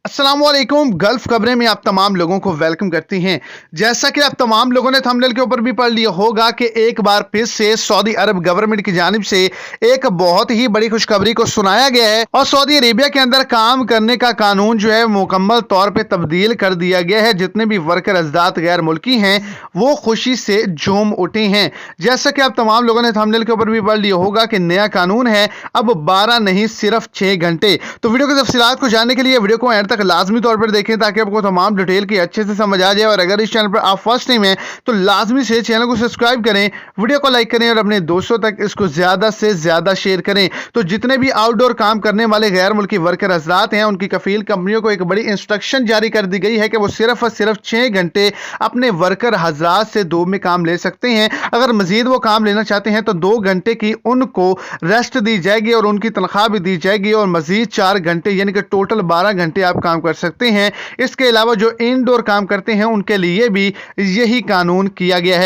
अस्सलामुअलैकुम। गल्फ खबरें में आप तमाम लोगों को वेलकम करती हैं। जैसा कि आप तमाम लोगों ने थंबनेल के ऊपर भी पढ़ लिया होगा कि एक बार फिर से सऊदी अरब गवर्नमेंट की जानिब से एक बहुत ही बड़ी खुशखबरी को सुनाया गया है और सऊदी अरेबिया के अंदर काम करने का कानून जो है मुकम्मल तौर पर तब्दील कर दिया गया है। जितने भी वर्कर अजदात गैर मुल्की हैं वो खुशी से झूम उठे हैं। जैसा कि आप तमाम लोगों ने थंबनेल के ऊपर भी पढ़ लिया होगा कि नया कानून है, अब 12 नहीं सिर्फ 6 घंटे। तो वीडियो की तफसीलात को जानने के लिए वीडियो को एंड तक लाजमी तौर पर देखें ताकि आपको तमाम डिटेल की अच्छे से समझ आ जाए। और अगर इस चैनल पर आप फर्स्ट टाइम हैं तो लाजमी से चैनल को सब्सक्राइब करें, वीडियो को लाइक करें और अपने दोस्तों तक इसको ज्यादा से ज्यादा शेयर करें। तो जितने भी आउटडोर काम करने वाले गैर मुल्की वर्कर हजरात हैं उनकी कफील कंपनियों को एक बड़ी इंस्ट्रक्शन जारी कर दी गई है कि वो सिर्फ और सिर्फ 6 घंटे अपने वर्कर हजरात से दो में काम ले सकते हैं। अगर मजीद वो काम लेना चाहते हैं तो 2 घंटे की उनको रेस्ट दी जाएगी और उनकी तनख्वाह भी दी जाएगी और मजीद 4 घंटे यानी कि टोटल 12 घंटे आप काम कर सकते हैं। इसके अलावा जो इनडोर काम करते हैं उनके लिए भी यही कानून किया गया है।